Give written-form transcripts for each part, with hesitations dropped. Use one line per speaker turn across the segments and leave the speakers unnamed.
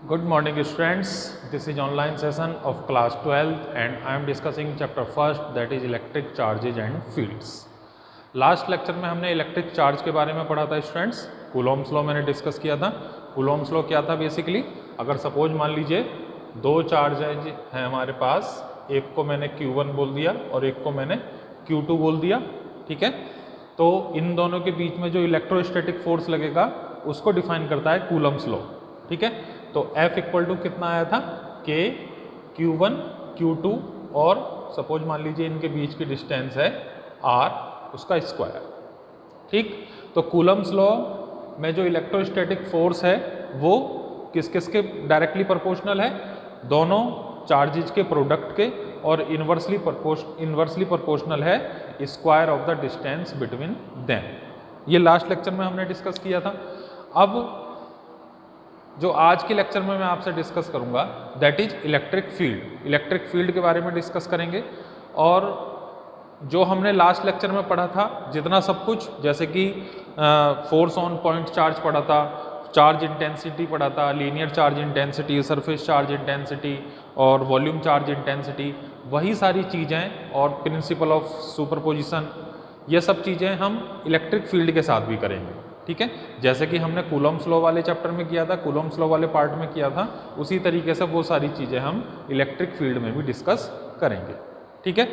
Good morning students, this is online session of class 12th and I am discussing chapter first, that is electric charges and fields. Last lecture में हमने electric charge के बारे में पढ़ा था students. Coulomb's law मैंने discuss किया था। कूलॉम्स लॉ क्या था बेसिकली, अगर सपोज मान लीजिए दो चार्ज हैं हमारे पास, एक को मैंने Q1 बोल दिया और एक को मैंने Q2 बोल दिया, ठीक है। तो इन दोनों के बीच में जो इलेक्ट्रोस्टैटिक फोर्स लगेगा उसको डिफाइन करता है कूलॉम्स लॉ, ठीक है। तो F इक्वल टू कितना आया था, K Q1 Q2 और सपोज मान लीजिए इनके बीच की डिस्टेंस है R, उसका स्क्वायर, ठीक। तो कूलम्स लॉ में जो इलेक्ट्रोस्टैटिक फोर्स है वो किस किस के डायरेक्टली प्रोपोर्शनल है, दोनों चार्जेज के प्रोडक्ट के, और इन्वर्सली प्रोपोर्शनल है square of the distance between them. ये लास्ट लेक्चर में हमने डिस्कस किया था। अब जो आज के लेक्चर में मैं आपसे डिस्कस करूंगा that is electric field. Electric field के बारे में डिस्कस करेंगे। और जो हमने लास्ट लेक्चर में पढ़ा था जितना सब कुछ, जैसे कि फोर्स ऑन पॉइंट चार्ज पढ़ा था, चार्ज इंटेंसिटी पढ़ा था, linear charge intensity, surface charge intensity और वॉल्यूम चार्ज इंटेंसिटी, वही सारी चीज़ें और प्रिंसिपल ऑफ सुपरपोजिशन, ये सब चीज़ें हम इलेक्ट्रिक फील्ड के साथ भी करेंगे, ठीक है। जैसे कि हमने कूलॉम्स लॉ वाले चैप्टर में किया था, कूलॉम्स लॉ वाले पार्ट में किया था, उसी तरीके से वो सारी चीज़ें हम इलेक्ट्रिक फील्ड में भी डिस्कस करेंगे, ठीक है।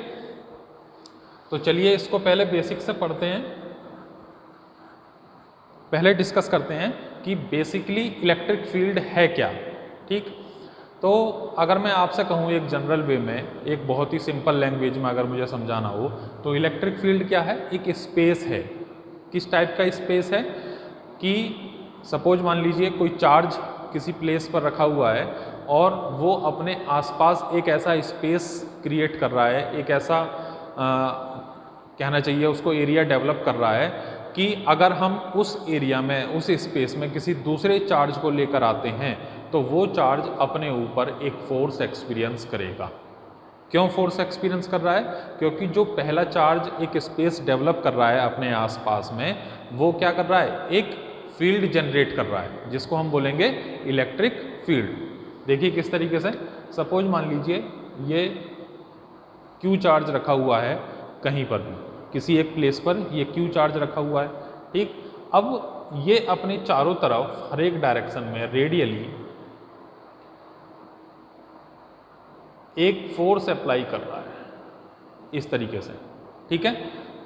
तो चलिए इसको पहले बेसिक से पढ़ते हैं। पहले डिस्कस करते हैं कि बेसिकली इलेक्ट्रिक फील्ड है क्या, ठीक। तो अगर मैं आपसे कहूँ एक जनरल वे में, एक बहुत ही सिंपल लैंग्वेज में अगर मुझे समझाना हो, तो इलेक्ट्रिक फील्ड क्या है, एक स्पेस है। किस टाइप का स्पेस है कि सपोज मान लीजिए कोई चार्ज किसी प्लेस पर रखा हुआ है और वो अपने आसपास एक ऐसा स्पेस क्रिएट कर रहा है, एक ऐसा कहना चाहिए उसको एरिया डेवलप कर रहा है कि अगर हम उस एरिया में, उस स्पेस में किसी दूसरे चार्ज को लेकर आते हैं तो वो चार्ज अपने ऊपर एक फोर्स एक्सपीरियंस करेगा। क्यों फोर्स एक्सपीरियंस कर रहा है? क्योंकि जो पहला चार्ज एक स्पेस डेवलप कर रहा है अपने आसपास में, वो क्या कर रहा है, एक फील्ड जनरेट कर रहा है जिसको हम बोलेंगे इलेक्ट्रिक फील्ड। देखिए किस तरीके से, सपोज मान लीजिए ये Q चार्ज रखा हुआ है कहीं पर भी, किसी एक प्लेस पर ये Q चार्ज रखा हुआ है, ठीक। अब ये अपने चारों तरफ हर एक डायरेक्शन में रेडियली एक फोर्स अप्लाई कर रहा है इस तरीके से, ठीक है।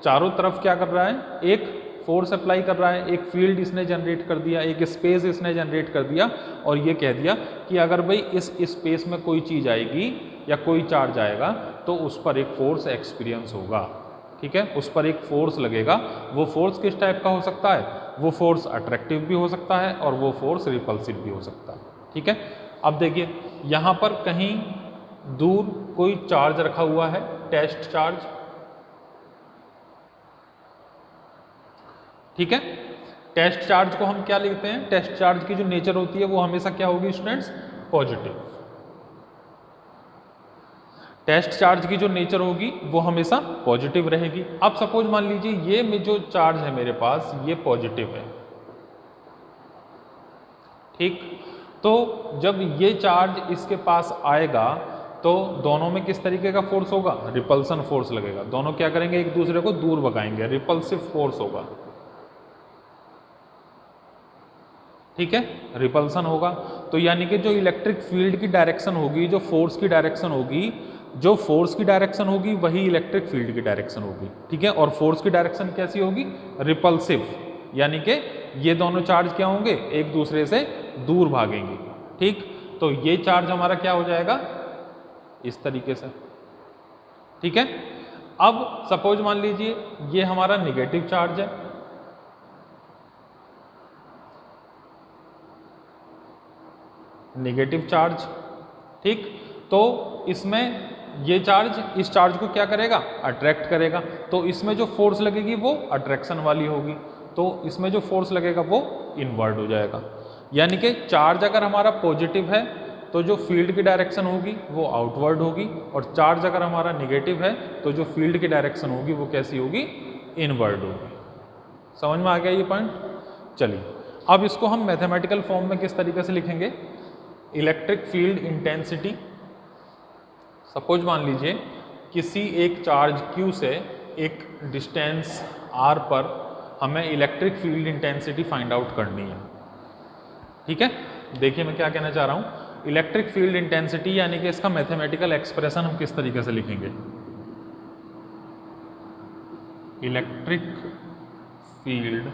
चारों तरफ क्या कर रहा है, एक फोर्स अप्लाई कर रहा है, एक फील्ड इसने जनरेट कर दिया, एक स्पेस इसने जनरेट कर दिया, और ये कह दिया कि अगर भाई इस स्पेस में कोई चीज़ आएगी या कोई चार्ज आएगा तो उस पर एक फोर्स एक्सपीरियंस होगा, ठीक है, उस पर एक फोर्स लगेगा। वो फोर्स किस टाइप का हो सकता है, वो फोर्स अट्रैक्टिव भी हो सकता है और वो फोर्स रिपल्सिव भी हो सकता है, ठीक है। अब देखिए यहाँ पर कहीं दूर कोई चार्ज रखा हुआ है, टेस्ट चार्ज, ठीक है। टेस्ट चार्ज को हम क्या लिखते हैं, टेस्ट चार्ज की जो नेचर होती है वो हमेशा क्या होगी स्टूडेंट्स, पॉजिटिव। टेस्ट चार्ज की जो नेचर होगी वो हमेशा पॉजिटिव रहेगी। अब सपोज मान लीजिए ये में जो चार्ज है मेरे पास ये पॉजिटिव है, ठीक। तो जब ये चार्ज इसके पास आएगा तो दोनों में किस तरीके का फोर्स होगा, रिपल्सन फोर्स लगेगा। दोनों क्या करेंगे, एक दूसरे को दूर भगाएंगे, रिपल्सिव फोर्स होगा, ठीक है, रिपल्सन होगा। तो यानी कि जो इलेक्ट्रिक फील्ड की डायरेक्शन होगी, जो फोर्स की डायरेक्शन होगी, जो फोर्स की डायरेक्शन होगी वही इलेक्ट्रिक फील्ड की डायरेक्शन होगी, ठीक है। और फोर्स की डायरेक्शन कैसी होगी, रिपल्सिव, यानी कि ये दोनों चार्ज क्या होंगे, एक दूसरे से दूर भागेंगे, ठीक। तो ये चार्ज हमारा क्या हो जाएगा, इस तरीके से, ठीक है। अब सपोज मान लीजिए ये हमारा निगेटिव चार्ज है, नेगेटिव चार्ज, ठीक। तो इसमें ये चार्ज इस चार्ज को क्या करेगा, अट्रैक्ट करेगा। तो इसमें जो फोर्स लगेगी वो अट्रैक्शन वाली होगी, तो इसमें जो फोर्स लगेगा वो इनवर्ड हो जाएगा। यानी कि चार्ज अगर हमारा पॉजिटिव है तो जो फील्ड की डायरेक्शन होगी वो आउटवर्ड होगी, और चार्ज अगर हमारा निगेटिव है तो जो फील्ड की डायरेक्शन होगी वो कैसी होगी, इनवर्ड होगी। समझ में आ गया ये पॉइंट? चलिए अब इसको हम मैथमेटिकल फॉर्म में किस तरीके से लिखेंगे, इलेक्ट्रिक फील्ड इंटेंसिटी, सपोज मान लीजिए किसी एक चार्ज Q से एक डिस्टेंस r पर हमें electric field intensity find out करनी है। ठीक है, देखिए मैं क्या कहना चाह रहा हूँ। इलेक्ट्रिक फील्ड इंटेंसिटी यानी कि इसका मैथमेटिकल एक्सप्रेशन हम किस तरीके से लिखेंगे। इलेक्ट्रिक फील्ड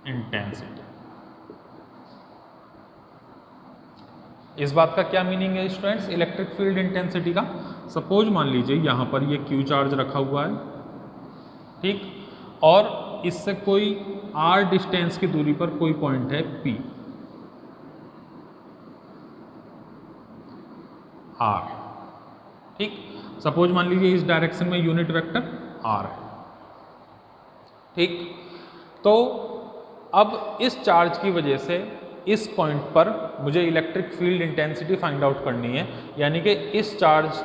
इंटेंसिटी, इस बात का क्या मीनिंग है स्टूडेंट्स इलेक्ट्रिक फील्ड इंटेंसिटी का। सपोज मान लीजिए यहाँ पर ये Q चार्ज रखा हुआ है, ठीक, और इससे कोई r डिस्टेंस की दूरी पर कोई पॉइंट है P r, ठीक। सपोज मान लीजिए इस डायरेक्शन में यूनिट वेक्टर r है, ठीक। तो अब इस चार्ज की वजह से इस पॉइंट पर मुझे electric field intensity find out करनी है, यानी कि इस चार्ज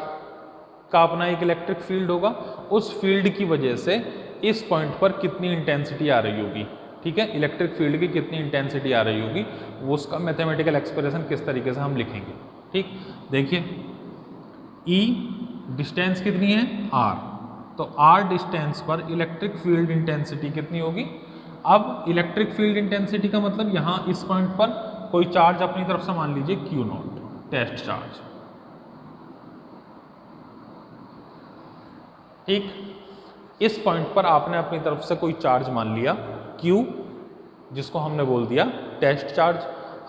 का अपना एक इलेक्ट्रिक फील्ड होगा, उस फील्ड की वजह से इस पॉइंट पर कितनी इंटेंसिटी आ रही होगी, ठीक है, इलेक्ट्रिक फील्ड की कितनी इंटेंसिटी आ रही होगी, वो उसका मैथमेटिकल एक्सप्रेशन किस तरीके से हम लिखेंगे। ठीक, देखिए E डिस्टेंस कितनी है r, तो r डिस्टेंस पर इलेक्ट्रिक फील्ड इंटेंसिटी कितनी होगी। अब इलेक्ट्रिक फील्ड इंटेंसिटी का मतलब यहाँ इस पॉइंट पर कोई चार्ज अपनी तरफ से मान लीजिए Q0 टेस्ट चार्ज, ठीक। इस पॉइंट पर आपने अपनी तरफ से कोई चार्ज मान लिया Q, जिसको हमने बोल दिया टेस्ट चार्ज।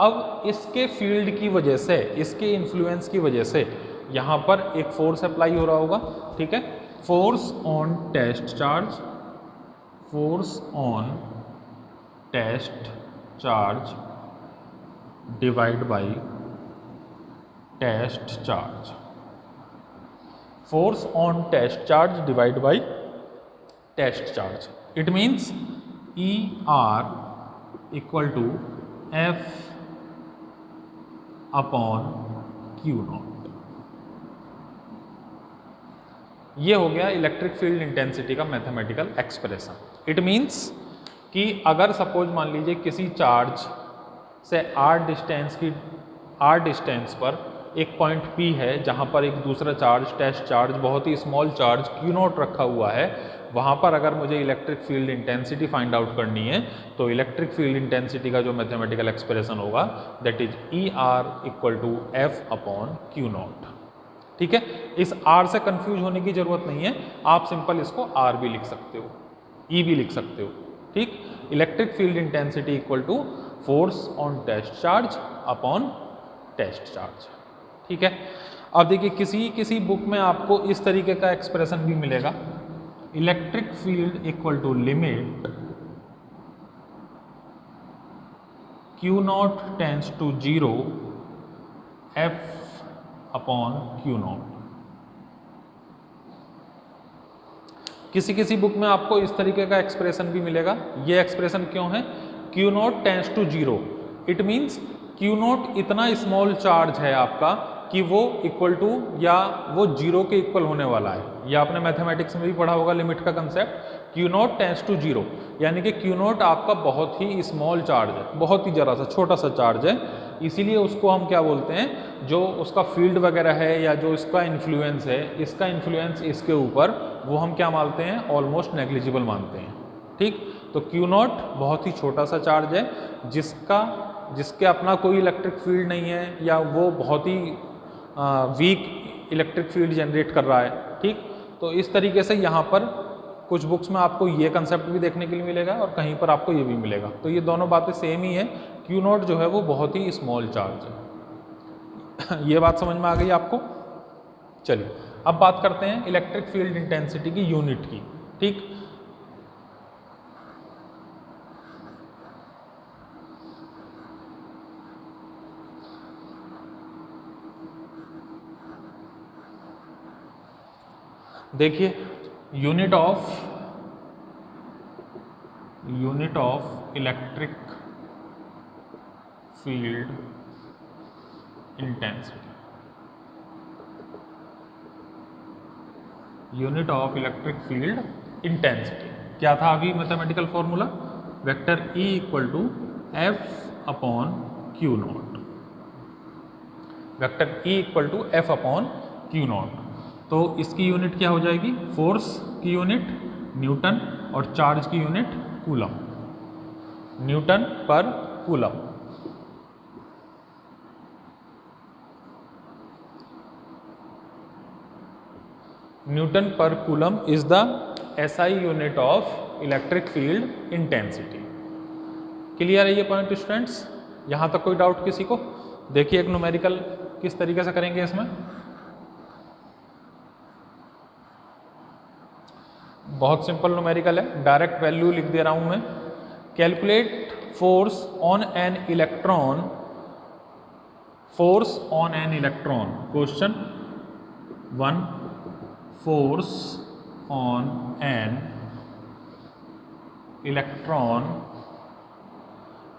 अब इसके फील्ड की वजह से, इसके इन्फ्लुएंस की वजह से यहाँ पर एक फोर्स अप्लाई हो रहा होगा, ठीक है, force on test charge, force on test charge divide by test charge, force on test charge divide by test charge. It means ER equal to F upon Q0। ये हो गया इलेक्ट्रिक फील्ड इंटेंसिटी का mathematical expression. It means कि अगर suppose मान लीजिए किसी charge से r डिस्टेंस पर एक पॉइंट P है, जहाँ पर एक दूसरा चार्ज टेस्ट चार्ज बहुत ही स्मॉल चार्ज Q0 रखा हुआ है, वहाँ पर अगर मुझे electric field intensity find out करनी है तो इलेक्ट्रिक फील्ड इंटेंसिटी का जो मैथमेटिकल एक्सप्रेशन होगा that is ER equal to F upon Q0। ठीक है, इस R से कंफ्यूज होने की जरूरत नहीं है, आप सिंपल इसको R भी लिख सकते हो, E भी लिख सकते हो। ठीक, electric field intensity equal to force on test charge upon test charge. ठीक है, अब देखिए किसी बुक में आपको इस तरीके का एक्सप्रेशन भी मिलेगा, electric field equal to limit Q0 tends to 0 F upon Q0। किसी बुक में आपको इस तरीके का एक्सप्रेशन भी मिलेगा। ये एक्सप्रेशन क्यों है? Q0 tends to 0, it means Q0 इतना स्मॉल चार्ज है आपका कि वो इक्वल टू या वो 0 के इक्वल होने वाला है। ये आपने मैथमेटिक्स में भी पढ़ा होगा लिमिट का कंसेप्ट, Q0 टेंड्स टू 0, यानी कि Q0 आपका बहुत ही स्मॉल चार्ज है, बहुत ही जरा सा छोटा सा चार्ज है, इसीलिए उसको हम क्या बोलते हैं, जो उसका फील्ड वगैरह है या जो इसका इन्फ्लुएंस है, इसका इन्फ्लुएंस इसके ऊपर, वो हम क्या मानते हैं, ऑलमोस्ट नेग्लिजिबल मानते हैं। ठीक, तो Q0 बहुत ही छोटा सा चार्ज है जिसके अपना कोई इलेक्ट्रिक फील्ड नहीं है या वो बहुत ही वीक इलेक्ट्रिक फील्ड जनरेट कर रहा है। ठीक, तो इस तरीके से यहाँ पर कुछ बुक्स में आपको ये कंसेप्ट भी देखने के लिए मिलेगा और कहीं पर आपको ये भी मिलेगा, तो ये दोनों बातें सेम ही है। Q0 जो है वो बहुत ही स्मॉल चार्ज है। ये बात समझ में आ गई आपको? चलिए अब बात करते हैं इलेक्ट्रिक फील्ड इंटेंसिटी की यूनिट की। ठीक, देखिए unit of electric field intensity, unit of electric field intensity क्या था अभी mathematical formula, vector E equal to F upon Q0। Vector E equal to F upon Q naught. तो इसकी यूनिट क्या हो जाएगी, फोर्स की यूनिट न्यूटन और चार्ज की unit coulomb, newton per coulomb. Newton per coulomb is the SI unit of electric field intensity. Clear है ये पॉइंट स्टूडेंट्स? यहाँ तक कोई डाउट किसी को? देखिए एक न्यूमेरिकल किस तरीके से करेंगे इसमें। बहुत सिंपल न्यूमेरिकल है, डायरेक्ट वैल्यू लिख दे रहा हूँ मैं। Calculate force on an electron, force on an electron. Question 1, force on an electron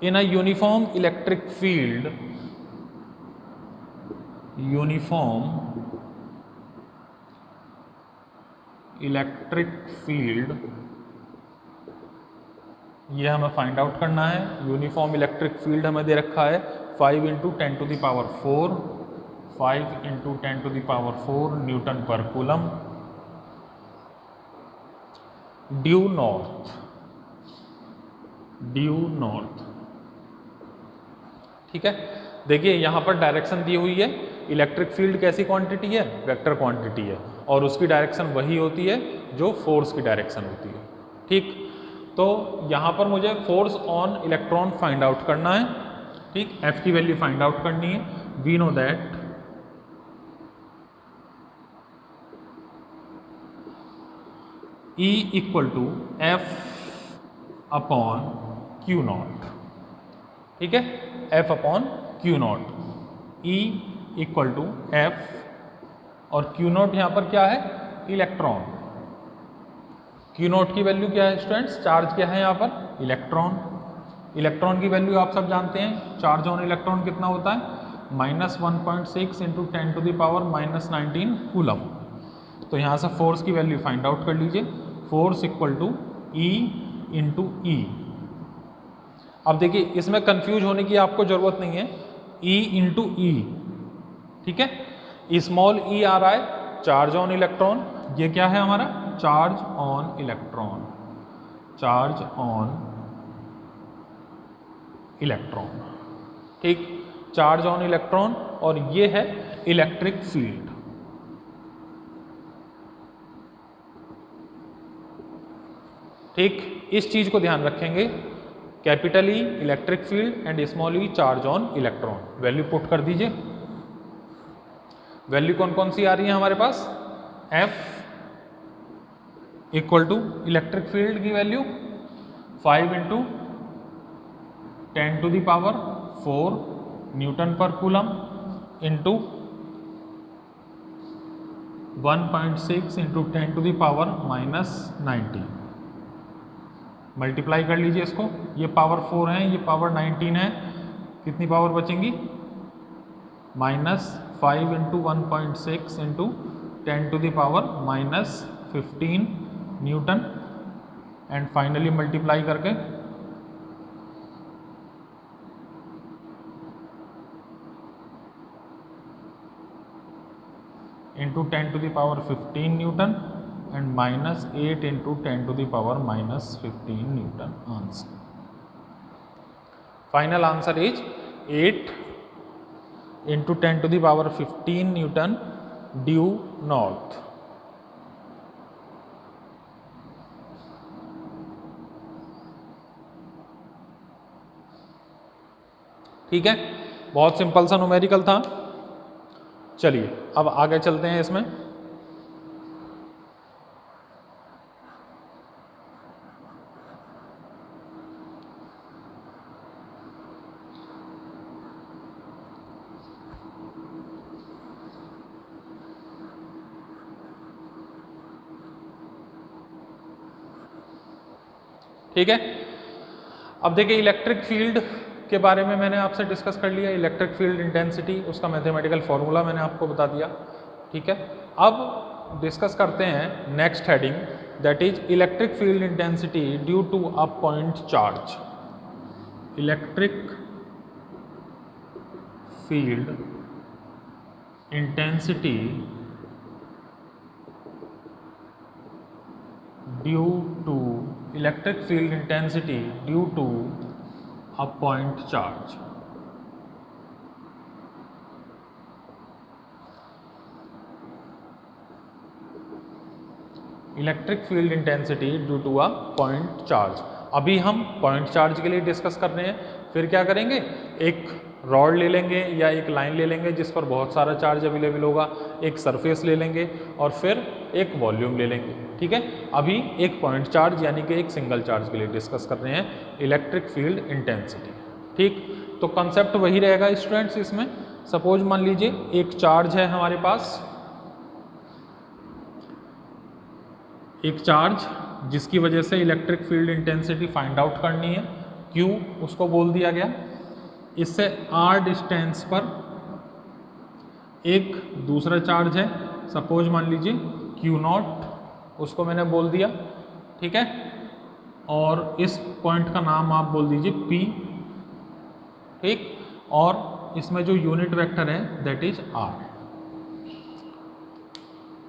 in a uniform electric field, uniform electric field, ये हमें फाइंड आउट करना है। यूनिफॉर्म इलेक्ट्रिक फील्ड हमें दे रखा है 5 × 10⁴, 5 × 10⁴ newton per coulomb. Due north, due north, ठीक है। देखिए यहाँ पर डायरेक्शन दी हुई है, इलेक्ट्रिक फील्ड कैसी क्वांटिटी है, वेक्टर क्वांटिटी है, और उसकी डायरेक्शन वही होती है जो फोर्स की डायरेक्शन होती है, ठीक। तो यहाँ पर मुझे force on electron find out करना है, ठीक। F की वैल्यू फाइंड आउट करनी है। We know that E equal to F upon Q naught, ठीक है, F upon Q naught. E equal to F और क्यू नॉट यहाँ पर क्या है, इलेक्ट्रॉन। क्यू नॉट की वैल्यू क्या है स्टूडेंट्स, चार्ज क्या है यहाँ पर, इलेक्ट्रॉन। इलेक्ट्रॉन की वैल्यू आप सब जानते हैं, चार्ज ऑन इलेक्ट्रॉन कितना होता है, -1.6 × 10⁻⁻19 कूलम। तो यहाँ से फोर्स की वैल्यू फाइंड आउट कर लीजिए। Force equal to E × E। अब देखिए इसमें कंफ्यूज होने की आपको जरूरत नहीं है, E × E, ठीक है। स्मॉल e आ रहा है, चार्ज ऑन इलेक्ट्रॉन, ये क्या है हमारा, charge on electron, charge on electron, ठीक, चार्ज ऑन इलेक्ट्रॉन, और ये है इलेक्ट्रिक फील्ड। ठीक, इस चीज को ध्यान रखेंगे, capital E electric field and small e charge on electron. Value put कर दीजिए। वैल्यू कौन कौन सी आ रही है हमारे पास, F equal to electric field की value 5 × 10⁴ newton per coulomb into 1.6 × 10⁻⁻90। Multiply कर लीजिए इसको, ये पावर 4 है, ये पावर 19 है, कितनी पावर बचेंगी, -5 × 1.6 × 10⁻⁻15 न्यूटन, एंड फाइनली मल्टीप्लाई करके into 10⁻15 newton and -8 × 10⁻⁻15 newton answer. Final answer is 8 × 10⁻15 newton due north. ठीक है, बहुत सिंपल सा न्यूमेरिकल था। चलिए अब आगे चलते हैं इसमें। ठीक है, अब देखिए इलेक्ट्रिक फील्ड के बारे में मैंने आपसे डिस्कस कर लिया, इलेक्ट्रिक फील्ड इंटेंसिटी, उसका मैथमेटिकल फॉर्मूला मैंने आपको बता दिया। ठीक है, अब डिस्कस करते हैं next heading, that is electric field intensity due to a point charge. Electric field intensity due to electric field intensity due to a point charge. Electric field intensity due to a point charge. अभी हम point charge के लिए discuss कर रहे हैं, फिर क्या करेंगे, एक रॉड ले लेंगे या एक लाइन ले लेंगे जिस पर बहुत सारा चार्ज अवेलेबल होगा, एक सरफेस ले लेंगे और फिर एक वॉल्यूम ले लेंगे। ठीक है, अभी एक पॉइंट चार्ज यानी कि एक सिंगल चार्ज के लिए डिस्कस कर रहे हैं इलेक्ट्रिक फील्ड इंटेंसिटी। ठीक, तो कंसेप्ट वही रहेगा स्टूडेंट्स इसमें। सपोज मान लीजिए एक चार्ज है हमारे पास, एक चार्ज जिसकी वजह से electric field intensity find out करनी है, Q उसको बोल दिया गया। इससे r डिस्टेंस पर एक दूसरा चार्ज है, सपोज मान लीजिए Q0, उसको मैंने बोल दिया। ठीक है, और इस पॉइंट का नाम आप बोल दीजिए P। ठीक, और इसमें जो यूनिट वेक्टर है दैट इज r।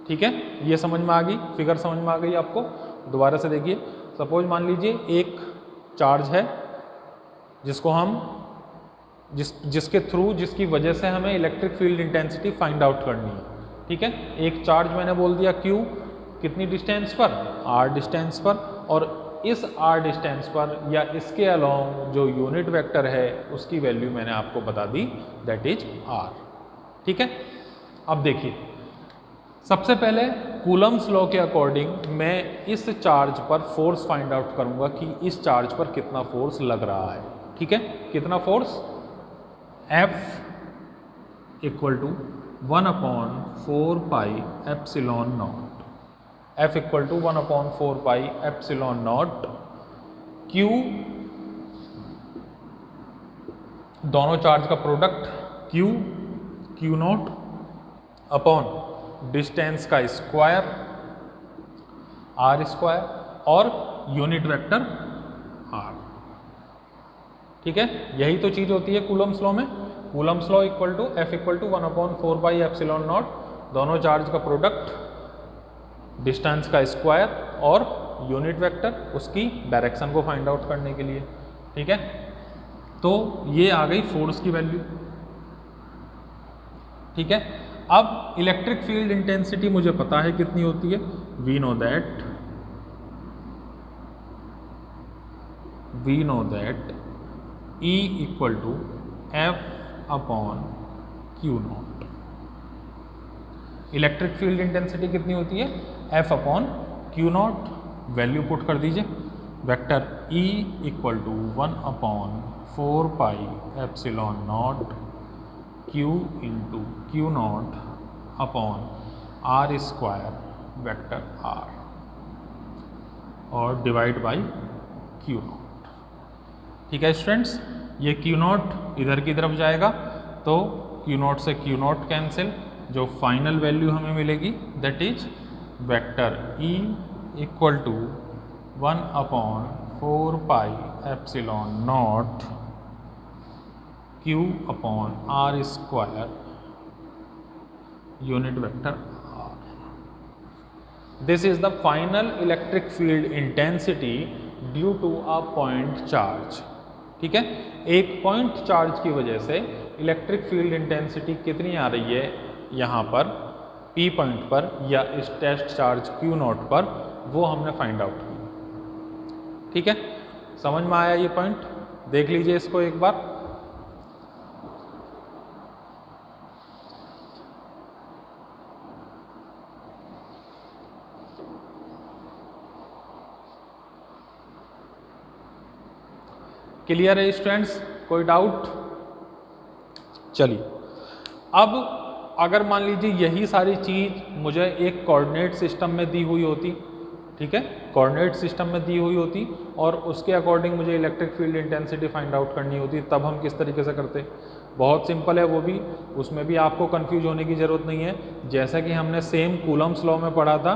ठीक है, ये समझ में आ गई, फिगर समझ में आ गई आपको। दोबारा से देखिए, सपोज मान लीजिए एक चार्ज है जिसको हम जिसके थ्रू जिसकी वजह से हमें electric field intensity find out करनी है। ठीक है, एक चार्ज मैंने बोल दिया Q, कितनी डिस्टेंस पर, r डिस्टेंस पर, और इस r डिस्टेंस पर या इसके अलोंग जो यूनिट वेक्टर है उसकी वैल्यू मैंने आपको बता दी दैट इज r। ठीक है, अब देखिए, सबसे पहले कूलम्स लॉ के अकॉर्डिंग मैं इस चार्ज पर फोर्स फाइंड आउट करूंगा कि इस चार्ज पर कितना फोर्स लग रहा है। ठीक है, कितना force, F equal to 1/4 pi epsilon naught. F equal to 1/4 pi epsilon naught. Q दोनों चार्ज का प्रोडक्ट Q0 अपॉन डिस्टेंस का स्क्वायर r² और यूनिट वेक्टर r। ठीक है, यही तो चीज होती है कूलम्स लॉ में। Coulomb's law equal to F equal to 1/4 pi epsilon naught, दोनों चार्ज का प्रोडक्ट, डिस्टेंस का स्क्वायर और यूनिट वेक्टर, उसकी डायरेक्शन को फाइंड आउट करने के लिए। ठीक है, तो ये आ गई फोर्स की वैल्यू। ठीक है, अब इलेक्ट्रिक फील्ड इंटेंसिटी मुझे पता है कितनी होती है, we know that E equal to F upon Q0। Electric field intensity कितनी होती है, F upon Q0। Value put कर दीजिए, vector E equal to 1/4 pi epsilon naught Q into Q0 upon r² vector r और divide by Q0। ठीक है students, ये Q0 इधर की तरफ जाएगा तो Q0 से Q0 कैंसिल, जो फाइनल वैल्यू हमें मिलेगी that is vector E equal to 1/4 pi epsilon naught Q upon r² unit vector r। This is the final electric field intensity due to a point charge. ठीक है, एक point charge की वजह से electric field intensity कितनी आ रही है यहाँ पर P पॉइंट पर या इस टेस्ट चार्ज Q0 पर, वो हमने फाइंड आउट किया। ठीक है, समझ में आया ये पॉइंट, देख लीजिए इसको एक बार। क्लियर है स्टूडेंट्स, कोई डाउट? चलिए, अब अगर मान लीजिए यही सारी चीज मुझे एक कोऑर्डिनेट सिस्टम में दी हुई होती, ठीक है, कोऑर्डिनेट सिस्टम में दी हुई होती और उसके अकॉर्डिंग मुझे electric field intensity find out करनी होती, तब हम किस तरीके से करते? बहुत सिंपल है वो भी, उसमें भी आपको कंफ्यूज होने की ज़रूरत नहीं है। जैसा कि हमने सेम कूलम्स लॉ में पढ़ा था,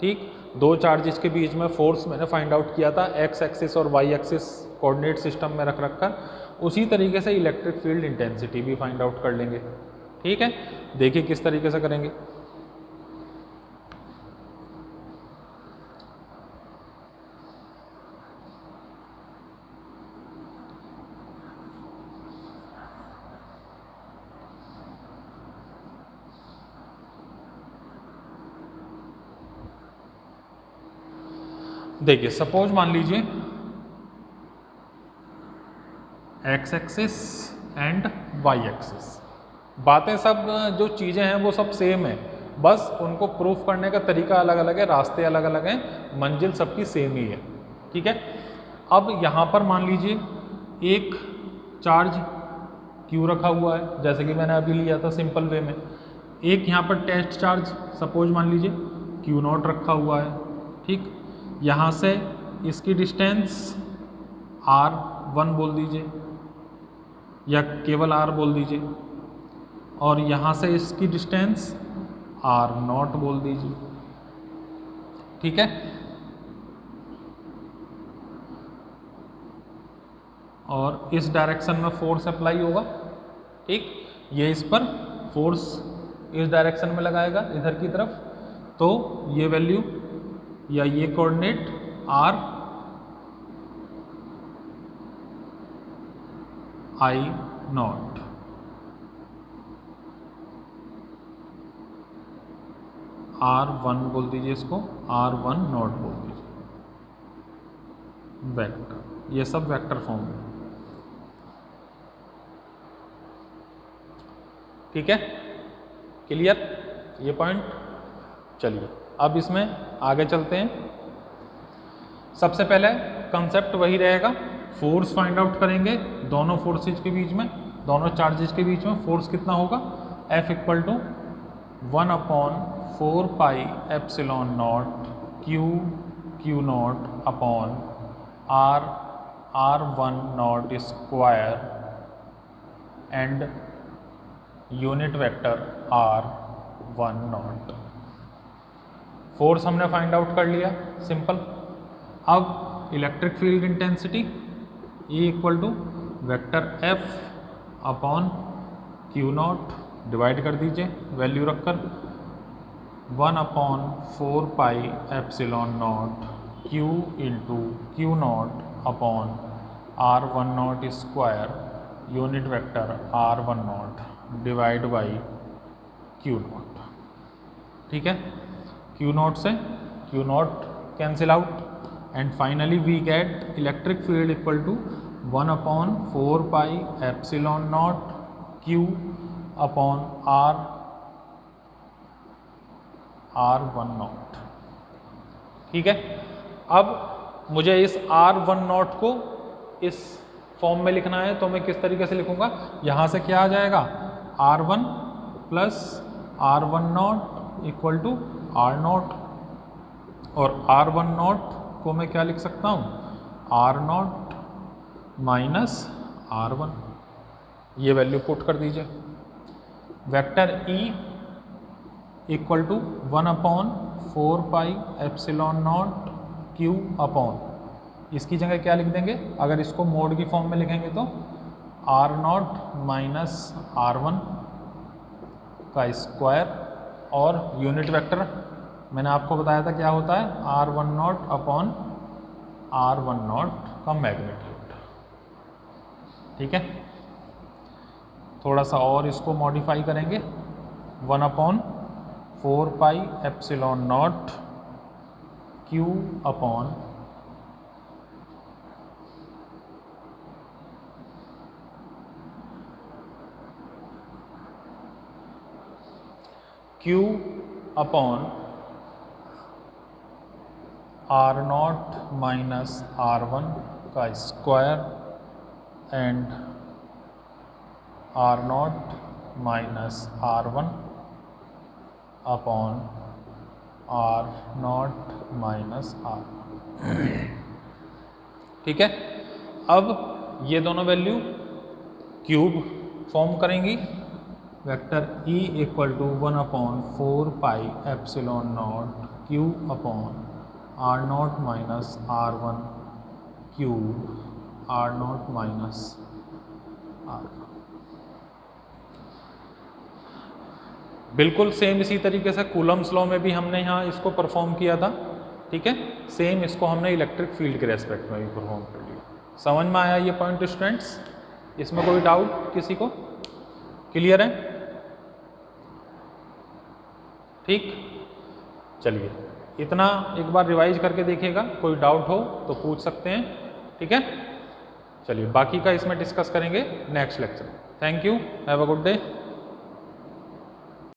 ठीक, दो चार्जेस के बीच में फोर्स मैंने फाइंड आउट किया था एक्स एक्सिस और वाई एक्सिस कोऑर्डिनेट सिस्टम में रख कर, उसी तरीके से इलेक्ट्रिक फील्ड इंटेंसिटी भी फाइंड आउट कर लेंगे। ठीक है, देखिए किस तरीके से करेंगे। देखिए सपोज मान लीजिए x axis and y axis, बातें सब जो चीज़ें हैं वो सब सेम है, बस उनको प्रूफ करने का तरीका अलग अलग है, रास्ते अलग अलग हैं, मंजिल सबकी सेम ही है। ठीक है, अब यहाँ पर मान लीजिए एक चार्ज क्यू रखा हुआ है, जैसे कि मैंने अभी लिया था सिंपल वे में। एक यहाँ पर टेस्ट चार्ज सपोज मान लीजिए क्यू नॉट रखा हुआ है। ठीक, यहाँ से इसकी डिस्टेंस R1 बोल दीजिए या केवल R बोल दीजिए, और यहाँ से इसकी डिस्टेंस R0 बोल दीजिए। ठीक है, और इस डायरेक्शन में फोर्स अप्लाई होगा। ठीक, ये इस पर फोर्स इस डायरेक्शन में लगाएगा इधर की तरफ, तो ये वैल्यू या ये कोऑर्डिनेट I0 R1 बोल दीजिए, इसको R1 नॉट बोल दीजिए, वेक्टर, ये सब वेक्टर फॉर्म में। ठीक है, क्लियर ये पॉइंट। चलिए अब इसमें आगे चलते हैं। सबसे पहले कंसेप्ट वही रहेगा, फोर्स फाइंड आउट करेंगे दोनों फोर्सेज के बीच में, दोनों चार्जेस के बीच में फोर्स कितना होगा, F equal to 1/4 pi epsilon naught Q naught upon R1 naught square and unit vector R1 naught. Force हमने फाइंड आउट कर लिया, सिंपल। अब electric field intensity E equal to vector F upon Q naught, divide कर दीजिए value रखकर 1/4 pi epsilon naught Q into Q naught upon R1 naught square unit vector R1 naught divide by Q naught. ठीक है, Q naught से Q naught cancel out, and finally we get electric field equal to 1/4 pi epsilon naught Q upon R1 naught. ठीक है, अब मुझे इस R1 not को इस फॉर्म में लिखना है, तो मैं किस तरीके से लिखूंगा, यहाँ से क्या आ जाएगा R1 plus R1 naught equal to R naught, और R1 नॉट को मैं क्या लिख सकता हूँ, R नॉट माइनस R1, ये वैल्यू पुट कर दीजिए। Vector E equal to 1/4 pi epsilon naught Q upon, इसकी जगह क्या लिख देंगे, अगर इसको मोड की फॉर्म में लिखेंगे तो R0 माइनस R1 का स्क्वायर, और यूनिट वेक्टर मैंने आपको बताया था क्या होता है, R1 naught upon R1 naught का मैग्नीट्यूड। ठीक है, थोड़ा सा और इसको मॉडिफाई करेंगे, 1/4 pi epsilon naught Q upon Q upon R0 minus R1 का square and R0 minus R1 upon R0 minus R1। ठीक है, अब ये दोनों वैल्यू क्यूब फॉर्म करेंगी, vector E equal to 1/4 pi epsilon naught Q upon R0 minus R1 cube R0 minus R1। बिल्कुल same इसी तरीके से कूलम्स लॉ में भी हमने यहाँ इसको परफॉर्म किया था, ठीक है। सेम इसको हमने इलेक्ट्रिक फील्ड के रेस्पेक्ट में भी परफॉर्म कर लिया। समझ में आया ये पॉइंट स्टूडेंट्स? इसमें कोई डाउट किसी को? क्लियर है? ठीक, चलिए इतना एक बार रिवाइज करके देखिएगा, कोई डाउट हो तो पूछ सकते हैं, ठीक है। चलिए बाकी का इसमें डिस्कस करेंगे नेक्स्ट लेक्चर में। Thank you, have a good day.